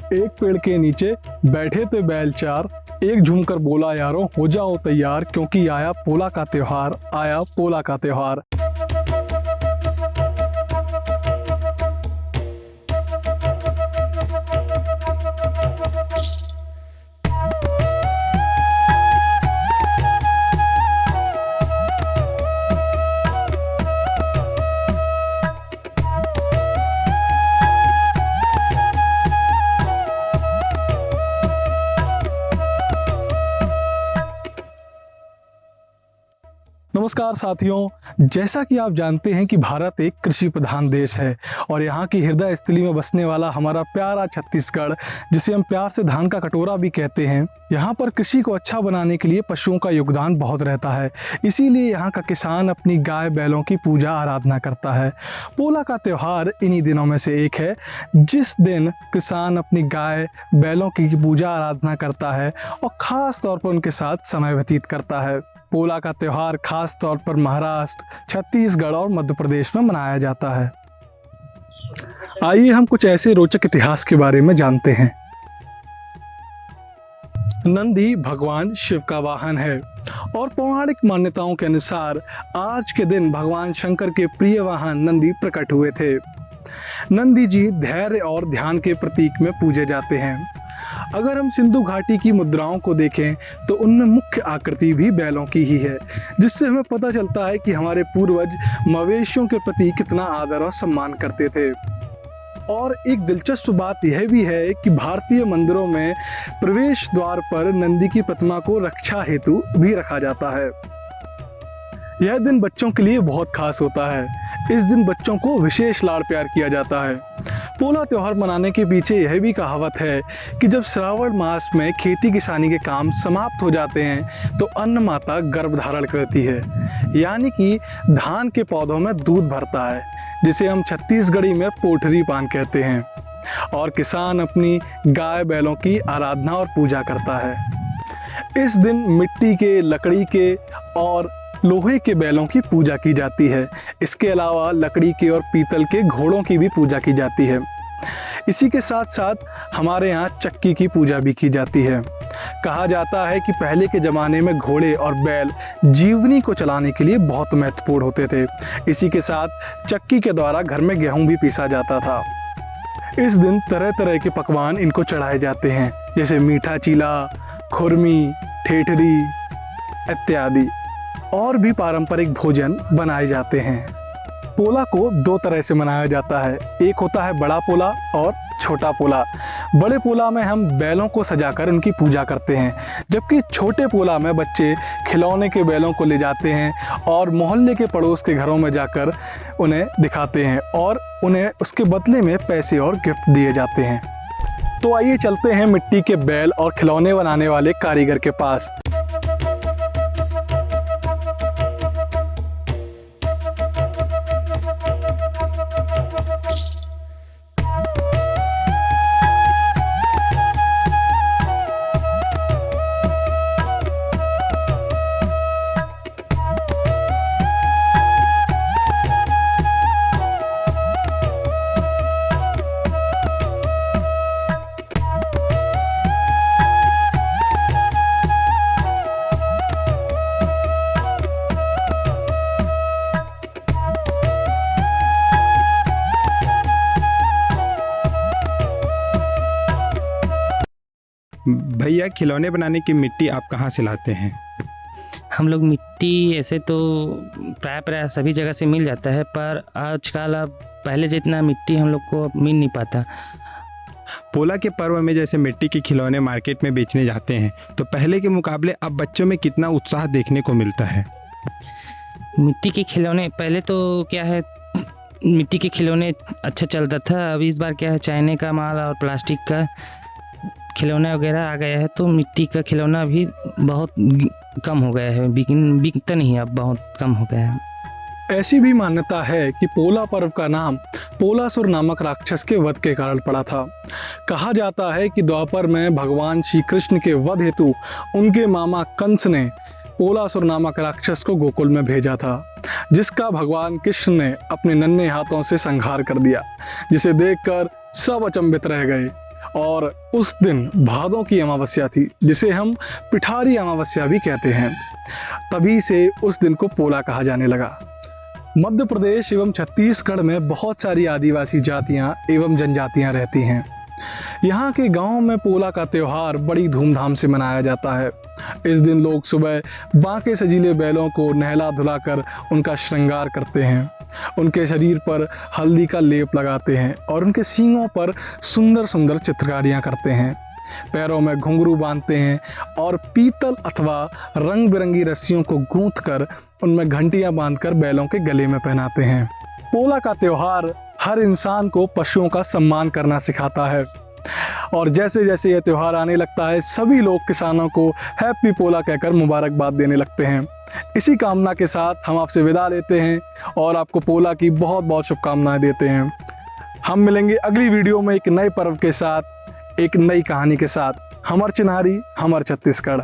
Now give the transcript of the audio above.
एक पेड़ के नीचे बैठे थे बैल चार, एक झूमकर बोला यारों हो जाओ तैयार, क्योंकि आया पोला का त्योहार, आया पोला का त्योहार। नमस्कार साथियों, जैसा कि आप जानते हैं कि भारत एक कृषि प्रधान देश है और यहाँ की हृदय स्थली में बसने वाला हमारा प्यारा छत्तीसगढ़, जिसे हम प्यार से धान का कटोरा भी कहते हैं, यहाँ पर कृषि को अच्छा बनाने के लिए पशुओं का योगदान बहुत रहता है। इसीलिए यहाँ का किसान अपनी गाय बैलों की पूजा आराधना करता है। पोला का त्यौहार इन्हीं दिनों में से एक है, जिस दिन किसान अपनी गाय बैलों की पूजा आराधना करता है और ख़ास तौर पर उनके साथ समय व्यतीत करता है। पोला का त्यौहार खास तौर पर महाराष्ट्र, छत्तीसगढ़ और मध्य प्रदेश में मनाया जाता है। आइए हम कुछ ऐसे रोचक इतिहास के बारे में जानते हैं। नंदी भगवान शिव का वाहन है और पौराणिक मान्यताओं के अनुसार आज के दिन भगवान शंकर के प्रिय वाहन नंदी प्रकट हुए थे। नंदी जी धैर्य और ध्यान के प्रतीक में पूजे जाते हैं। अगर हम सिंधु घाटी की मुद्राओं को देखें तो उनमें मुख्य आकृति भी बैलों की ही है, जिससे हमें पता चलता है कि हमारे पूर्वज मवेशियों के प्रति कितना आदर और सम्मान करते थे। और एक दिलचस्प बात यह भी है कि भारतीय मंदिरों में प्रवेश द्वार पर नंदी की प्रतिमा को रक्षा हेतु भी रखा जाता है। यह दिन बच्चों के लिए बहुत खास होता है। इस दिन बच्चों को विशेष लाड़ प्यार किया जाता है। पोला त्यौहार मनाने के पीछे यह भी कहावत है कि जब श्रावण मास में खेती किसानी के काम समाप्त हो जाते हैं तो अन्न माता गर्भ धारण करती है, यानी कि धान के पौधों में दूध भरता है, जिसे हम छत्तीसगढ़ी में पोठरी पान कहते हैं, और किसान अपनी गाय बैलों की आराधना और पूजा करता है। इस दिन मिट्टी के, लकड़ी के और लोहे के बैलों की पूजा की जाती है। इसके अलावा लकड़ी के और पीतल के घोड़ों की भी पूजा की जाती है। इसी के साथ साथ हमारे यहाँ चक्की की पूजा भी की जाती है। कहा जाता है कि पहले के ज़माने में घोड़े और बैल जीवनी को चलाने के लिए बहुत महत्वपूर्ण होते थे। इसी के साथ चक्की के द्वारा घर में गेहूँ भी पीसा जाता था। इस दिन तरह तरह के पकवान इनको चढ़ाए जाते हैं, जैसे मीठा चीला, खुरमी, ठेठरी इत्यादि, और भी पारंपरिक भोजन बनाए जाते हैं। पोला को दो तरह से मनाया जाता है। एक होता है बड़ा पोला और छोटा पोला। बड़े पोला में हम बैलों को सजाकर उनकी पूजा करते हैं, जबकि छोटे पोला में बच्चे खिलौने के बैलों को ले जाते हैं और मोहल्ले के पड़ोस के घरों में जाकर उन्हें दिखाते हैं और उन्हें उसके बदले में पैसे और गिफ्ट दिए जाते हैं। तो आइए चलते हैं मिट्टी के बैल और खिलौने बनाने वाले कारीगर के पास। भैया, खिलौने बनाने की मिट्टी आप कहाँ से लाते हैं? हम लोग मिट्टी ऐसे तो प्राय सभी जगह से मिल जाता है, पर आजकल अब पहले जितना मिट्टी हम लोग को मिल नहीं पाता। पोला के पर्व में जैसे मिट्टी के खिलौने मार्केट में बेचने जाते हैं, तो पहले के मुकाबले अब बच्चों में कितना उत्साह देखने को मिलता है? मिट्टी के खिलौने पहले तो क्या है, मिट्टी के खिलौने अच्छा चलता था। अब इस बार क्या है, चाइने का माल और प्लास्टिक का खिलौना वगैरह आ गया है, तो मिट्टी का खिलौना भी बहुत कम हो गया है, बिकता नहीं, अब बहुत कम हो गया है। ऐसी भी मान्यता है कि पोला पर्व का नाम पोलासुर नामक राक्षस के वध के कारण पड़ा था। कहा जाता है कि द्वापर में भगवान श्री कृष्ण के वध हेतु उनके मामा कंस ने पोलासुर नामक राक्षस को गोकुल में भेजा था, जिसका भगवान कृष्ण ने अपने नन्हे हाथों से संहार कर दिया, जिसे देखकर सब अचंभित रह गए और उस दिन भादों की अमावस्या थी, जिसे हम पिठारी अमावस्या भी कहते हैं। तभी से उस दिन को पोला कहा जाने लगा। मध्य प्रदेश एवं छत्तीसगढ़ में बहुत सारी आदिवासी जातियां एवं जनजातियां रहती हैं। यहाँ के गांवों में पोला का त्यौहार बड़ी धूमधाम से मनाया जाता है। इस दिन लोग सुबह बांके सजीले बैलों को नहला धुलाकर उनका श्रृंगार करते हैं, उनके शरीर पर हल्दी का लेप लगाते हैं और उनके सींगों पर सुंदर सुंदर चित्रकारियाँ करते हैं। पैरों में घुंघरू बांधते हैं और पीतल अथवा रंग बिरंगी रस्सियों को गूंथ कर उनमें घंटियां बांधकर बैलों के गले में पहनाते हैं। पोला का त्यौहार हर इंसान को पशुओं का सम्मान करना सिखाता है और जैसे जैसे यह त्यौहार आने लगता है, सभी लोग किसानों को हैप्पी पोला कहकर मुबारकबाद देने लगते हैं। इसी कामना के साथ हम आपसे विदा लेते हैं और आपको पोला की बहुत बहुत शुभकामनाएं देते हैं। हम मिलेंगे अगली वीडियो में एक नए पर्व के साथ, एक नई कहानी के साथ। हमर चिन्हारी, हमर छत्तीसगढ़।